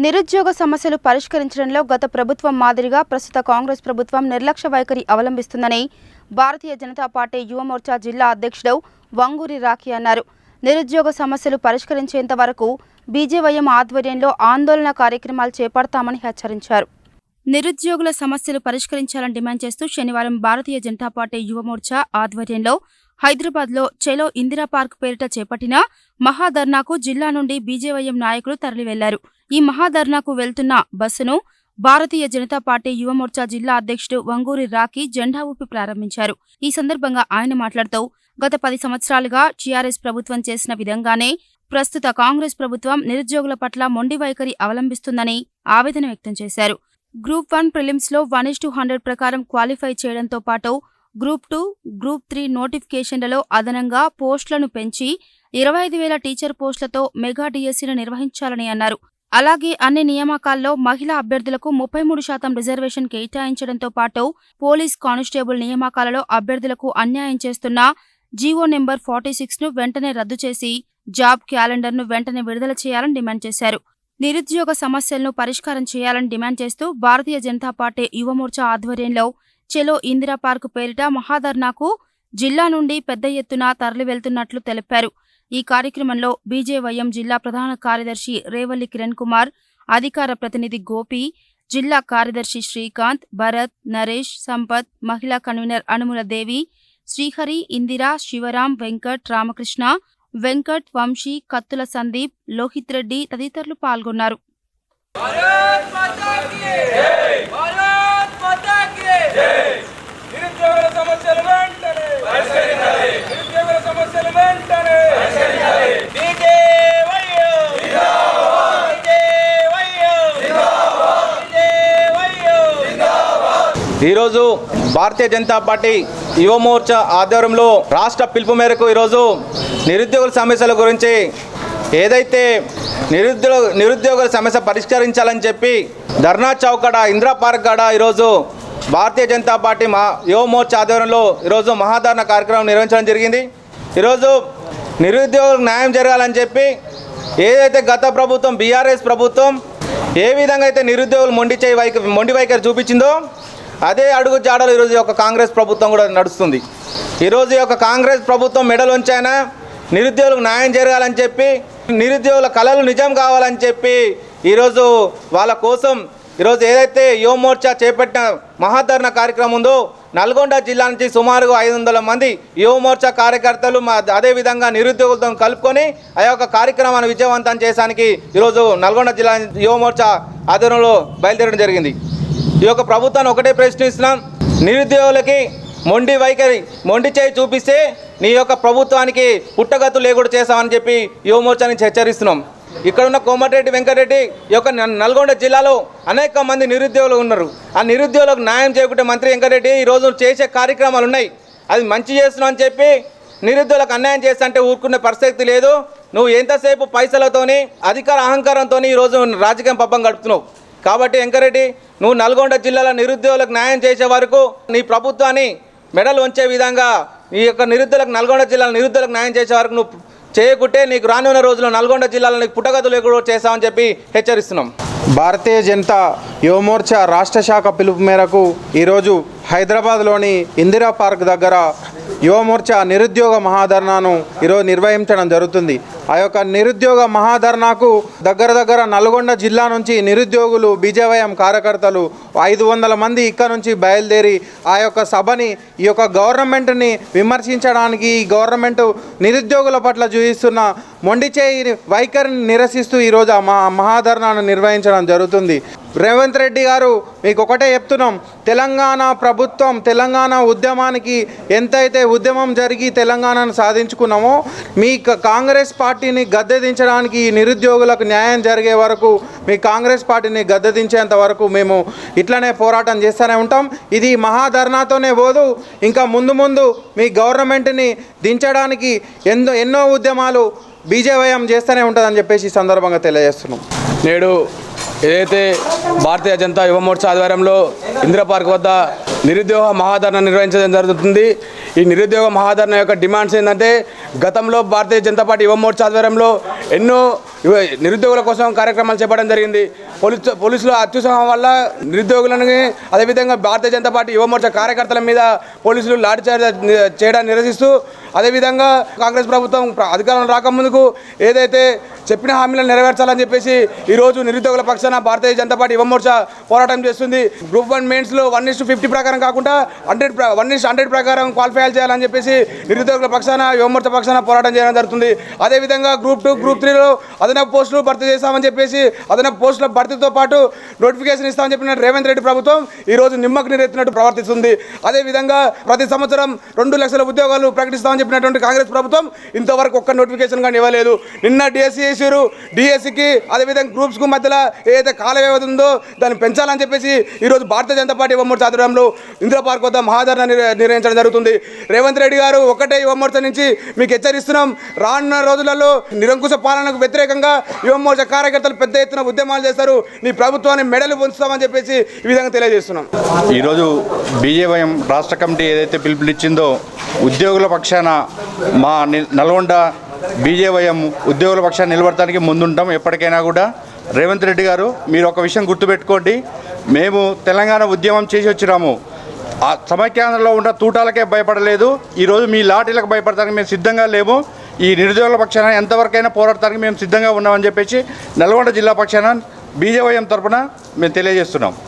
నిరుద్యోగ సమస్యలు పరిష్కరించడంలో గత ప్రభుత్వం మాదిరిగా ప్రస్తుత కాంగ్రెస్ ప్రభుత్వం నిర్లక్ష్య వైఖరి అవలంబిస్తుందని భారతీయ జనతా పార్టీ యువ మోర్చా జిల్లా అధ్యక్షుడు వంగూరి రాఖీ అన్నారు. నిరుద్యోగ సమస్యలు పరిష్కరించేంత వరకు బీజేవైఎం ఆధ్వర్యంలో ఆందోళన కార్యక్రమాలు చేపడతామని హెచ్చరించారు. నిరుద్యోగుల సమస్యలు పరిష్కరించాలని డిమాండ్ చేస్తూ శనివారం భారతీయ జనతా పార్టీ యువ మోర్చా ఆధ్వర్యంలో హైదరాబాద్లో చెలో ఇందిరా పార్క్ పేరిట చేపట్టిన మహాధర్నాకు జిల్లా నుండి బీజేవైఎం నాయకులు తరలివెళ్లారు. ఈ మహాధర్నాకు వెళ్తున్న బస్సును భారతీయ జనతా పార్టీ యువ మోర్చా జిల్లా అధ్యక్షుడు వంగూరి రాఖీ జెండా ఊపి ప్రారంభించారు. ఈ సందర్భంగా ఆయన మాట్లాడుతూ గత 10 సంవత్సరాలుగా టీఆర్ఎస్ ప్రభుత్వం చేసిన విధంగానే ప్రస్తుత కాంగ్రెస్ ప్రభుత్వం నిరుద్యోగుల పట్ల మొండి వైఖరి అవలంబిస్తుందని ఆవేదన వ్యక్తం చేశారు. గ్రూప్ 1 ప్రిలిమ్స్లో 1:100 ప్రకారం క్వాలిఫై చేయడంతో పాటు గ్రూప్ 2, గ్రూప్ 3 నోటిఫికేషన్లలో అదనంగా పోస్టులను పెంచి 25,000 టీచర్ పోస్టులతో మెగా డిఎస్సీని నిర్వహించాలని అన్నారు. అలాగే అన్ని నియామకాల్లో మహిళా అభ్యర్థులకు 33% రిజర్వేషన్ కేటాయించడంతో పాటు పోలీస్ కానిస్టేబుల్ నియామకాలలో అభ్యర్థులకు అన్యాయం చేస్తున్న జీవో నెంబర్ 46ను వెంటనే రద్దు చేసి జాబ్ క్యాలెండర్ను వెంటనే విడుదల చేయాలని డిమాండ్ చేశారు. నిరుద్యోగ సమస్యలను పరిష్కారం చేయాలని డిమాండ్ చేస్తూ భారతీయ జనతా పార్టీ యువ మోర్చా ఆధ్వర్యంలో చెలో ఇందిరా పార్క్ పేరిట మహాధర్నాకు జిల్లా నుండి పెద్ద ఎత్తున తరలి వెళ్తున్నట్లు తెలిపారు. ఈ కార్యక్రమంలో బీజేవైఎం జిల్లా ప్రధాన కార్యదర్శి రేవల్లి కిరణ్ కుమార్, అధికార ప్రతినిధి గోపి, జిల్లా కార్యదర్శి శ్రీకాంత్, భరత్, నరేష్, సంపత్, మహిళా కన్వీనర్ అనుముల దేవి, శ్రీహరి, ఇందిరా, శివరాం, వెంకట్, రామకృష్ణ, వెంకట్, వంశీ, కత్తుల సందీప్, లోహిత్ రెడ్డి తదితరులు పాల్గొన్నారు. ఈరోజు భారతీయ జనతా పార్టీ యువ మోర్చా ఆధ్వర్యంలో రాష్ట్ర పిలుపు మేరకు ఈరోజు నిరుద్యోగుల సమస్యల గురించి ఏదైతే నిరుద్యోగుల సమస్య పరిష్కరించాలని చెప్పి ధర్నా చౌక్ కాడ ఇందిరా పార్క్ కాడ ఈరోజు భారతీయ జనతా పార్టీ యువ మోర్చా ఆధ్వర్యంలో ఈరోజు మహాధర్నా కార్యక్రమం నిర్వహించడం జరిగింది. ఈరోజు నిరుద్యోగులకు న్యాయం జరగాలని చెప్పి ఏదైతే గత ప్రభుత్వం బీఆర్ఎస్ ప్రభుత్వం ఏ విధంగా అయితే నిరుద్యోగులు మొండి వైఖరి చూపించిందో అదే అడుగు జాడలు ఈరోజు యొక్క కాంగ్రెస్ ప్రభుత్వం కూడా నడుస్తుంది. ఈరోజు యొక్క కాంగ్రెస్ ప్రభుత్వం మెడలు ఉంచైనా నిరుద్యోగులకు న్యాయం జరగాలని చెప్పి నిరుద్యోగుల కళలు నిజం కావాలని చెప్పి ఈరోజు వాళ్ళ కోసం ఈరోజు ఏదైతే యువ మోర్చా చేపట్టిన మహాధర్నా కార్యక్రమం ఉందో నల్గొండ జిల్లా నుంచి సుమారుగా 500 మంది యువ మోర్చా కార్యకర్తలు అదేవిధంగా నిరుద్యోగులతో కలుపుకొని ఆ యొక్క కార్యక్రమాన్ని విజయవంతం చేయడానికి ఈరోజు నల్గొండ జిల్లా యువ మోర్చా ఆధ్వర్యంలో బయలుదేరడం జరిగింది. ఈ యొక్క ప్రభుత్వాన్ని ఒకటే ప్రశ్నిస్తున్నాం, నిరుద్యోగులకి మొండి చేయి చూపిస్తే నీ యొక్క ప్రభుత్వానికి పుట్టగత్తు లేకుండా చేస్తామని చెప్పి యువ మోర్చాని హెచ్చరిస్తున్నాం. ఇక్కడ ఉన్న కోమటిరెడ్డి వెంకటరెడ్డి ఈ యొక్క నల్గొండ జిల్లాలో అనేక మంది నిరుద్యోగులు ఉన్నారు. ఆ నిరుద్యోగులకు న్యాయం చేయకుంటే మంత్రి వెంకటరెడ్డి ఈరోజు చేసే కార్యక్రమాలు ఉన్నాయి, అది మంచి చేస్తున్నావు అని చెప్పి నిరుద్యోగులకు అన్యాయం చేస్తుంటే ఊరుకునే పరిస్థితి లేదు. నువ్వు ఎంతసేపు పైసలతోని అధికార అహంకారంతో ఈరోజు రాజకీయం పబ్బం గడుపుతున్నావు. కాబట్టి వెంకరెడ్డి నువ్వు నల్గొండ జిల్లాలో నిరుద్యోగులకు న్యాయం చేసే వరకు నీ ప్రభుత్వాన్ని మెడలు ఉంచే విధంగా ఈ యొక్క నల్గొండ జిల్లాలో నిరుద్యోగులకు న్యాయం చేసే వరకు నువ్వు చేయకుంటే నీకు రానున్న రోజుల్లో నల్గొండ జిల్లాలో నీకు పుట్టగతులు లేకుండా చేస్తామని చెప్పి హెచ్చరిస్తున్నాం. భారతీయ జనతా యువ మోర్చా రాష్ట్ర శాఖ పిలుపు మేరకు ఈరోజు హైదరాబాద్లోని ఇందిరా పార్క్ దగ్గర యువ మోర్చా నిరుద్యోగ మహాధర్నాను ఈరోజు నిర్వహించడం జరుగుతుంది. ఆ యొక్క నిరుద్యోగ మహాధర్నాకు దగ్గర నల్గొండ జిల్లా నుంచి నిరుద్యోగులు బీజేవైఎం కార్యకర్తలు 500 మంది ఇక్కడ నుంచి బయలుదేరి ఆ యొక్క సభని ఈ యొక్క గవర్నమెంట్ని విమర్శించడానికి, ఈ గవర్నమెంట్ నిరుద్యోగుల పట్ల చూపిస్తున్న మొండిచేయి వైఖరిని నిరసిస్తూ ఈరోజు ఆ మహాధర్నాను నిర్వహించడం జరుగుతుంది. రేవంత్ రెడ్డి గారు మీకు ఒకటే చెప్తున్నాం, తెలంగాణ ప్రభుత్వం తెలంగాణ ఉద్యమానికి ఎంతైతే ఉద్యమం జరిగి తెలంగాణను సాధించుకున్నామో మీ కాంగ్రెస్ పార్టీని గద్దెదించడానికి నిరుద్యోగులకు న్యాయం జరిగే వరకు మీ కాంగ్రెస్ పార్టీని గద్దెదించేంత వరకు మేము ఇట్లనే పోరాటం చేస్తూనే ఉంటాం. ఇది మహాధర్నాతోనే పోదు, ఇంకా ముందు మీ గవర్నమెంట్ని దించడానికి ఎన్నో ఉద్యమాలు బీజేవైఎం చేస్తూనే ఉంటుందని చెప్పేసి ఈ సందర్భంగా తెలియజేస్తున్నాం. నేడు ఏదైతే భారతీయ జనతా యువ మోర్చా ఆధ్వర్యంలో ఇందిరా పార్క్ వద్ద నిరుద్యోగ మహాధర్నా నిర్వహించడం జరుగుతుంది. ఈ నిరుద్యోగ మహాధర్నా యొక్క డిమాండ్స్ ఏంటంటే గతంలో భారతీయ జనతా పార్టీ యువ మోర్చా ఆధ్వర్యంలో ఎన్నో నిరుద్యోగుల కోసం కార్యక్రమాలు చేపట్టడం జరిగింది. పోలీసుల అత్యుత్సాహం వల్ల నిరుద్యోగులను అదేవిధంగా భారతీయ జనతా పార్టీ యువమోర్చా కార్యకర్తల మీద పోలీసులు లాఠీచార్జ్ చేయడాన్ని నిరసిస్తూ అదేవిధంగా కాంగ్రెస్ ప్రభుత్వం అధికారం రాకముందుకు ఏదైతే చెప్పిన హామీలను నెరవేర్చాలని చెప్పేసి ఈరోజు నిరుద్యోగుల పక్షాన భారతీయ జనతా పార్టీ యువమోర్చా పోరాటం చేస్తుంది. గ్రూప్ 1 మెయిన్స్లో 1:50 ప్రకారం కాకుండా 1:100 ప్రకారం క్వాలిఫై చేయాలని చెప్పేసి నిరుద్యోగుల పక్షాన యువమోర్చా పక్షాన పోరాటం చేయడం జరుగుతుంది. అదేవిధంగా గ్రూప్ 2, గ్రూప్ 3లో అదనపు పోస్టులు భర్తీ చేస్తామని చెప్పేసి అదనపు పోస్టుల భర్తీతో పాటు నోటిఫికేషన్ ఇస్తామని చెప్పిన రేవంత్ రెడ్డి ప్రభుత్వం ఈరోజు నిమ్మకు నీరెత్తినట్టు ప్రవర్తిస్తుంది. అదేవిధంగా ప్రతి సంవత్సరం 2 లక్షల ఉద్యోగాలు ప్రకటిస్తామని చెప్పినటువంటి కాంగ్రెస్ ప్రభుత్వం ఇంతవరకు ఒక్క నోటిఫికేషన్ కానీ ఇవ్వలేదు. నిన్న డిఎస్సి చేశారు. డిఎస్సికి అదేవిధంగా గ్రూప్స్కు మధ్యలో ఏదైతే కాల వ్యవధి ఉందో దాన్ని పెంచాలని చెప్పేసి ఈరోజు భారతీయ జనతా పార్టీ యువమోర్చా ఆధ్వర్యంలో ఇందిరా పార్క్ వద్ద మహాధరణ నిర్వహించడం జరుగుతుంది. రేవంత్ రెడ్డి గారు ఒకటే యువమోర్చా నుంచి మీకు హెచ్చరిస్తున్నాం, రానున్న రోజులలో నిరంకుశ పాలనకు వ్యతిరేకంగా యువమోర్చా కార్యకర్తలు పెద్ద ఎత్తున ఉద్యమాలు చేస్తారు, నీ ప్రభుత్వాన్ని మెడలు ఉంచుతామని చెప్పేసి ఈ విధంగా తెలియజేస్తున్నాం. ఈరోజు బీజేవైఎం రాష్ట్ర కమిటీ ఏదైతే పిలుపునిచ్చిందో ఉద్యోగుల పక్షాన మా నల్గొండ బీజేవైఎం ఉద్యోగుల పక్షాన్ని నిలబడటానికి ముందుంటాం. ఎప్పటికైనా కూడా రేవంత్ రెడ్డి గారు మీరు ఒక విషయం గుర్తుపెట్టుకోండి, మేము తెలంగాణ ఉద్యమం చేసి వచ్చినాము, ఆ సమైక్యాంధ్రలో ఉన్న తూటాలకే భయపడలేదు. ఈరోజు మీ లాఠీలకు భయపడటానికి మేము సిద్ధంగా లేము. ఈ నిరుద్యోగుల పక్షాన ఎంతవరకైనా పోరాడటానికి మేము సిద్ధంగా ఉన్నామని చెప్పేసి నల్గొండ జిల్లా పక్షాన బీజేవైఎం తరఫున మేము తెలియజేస్తున్నాం.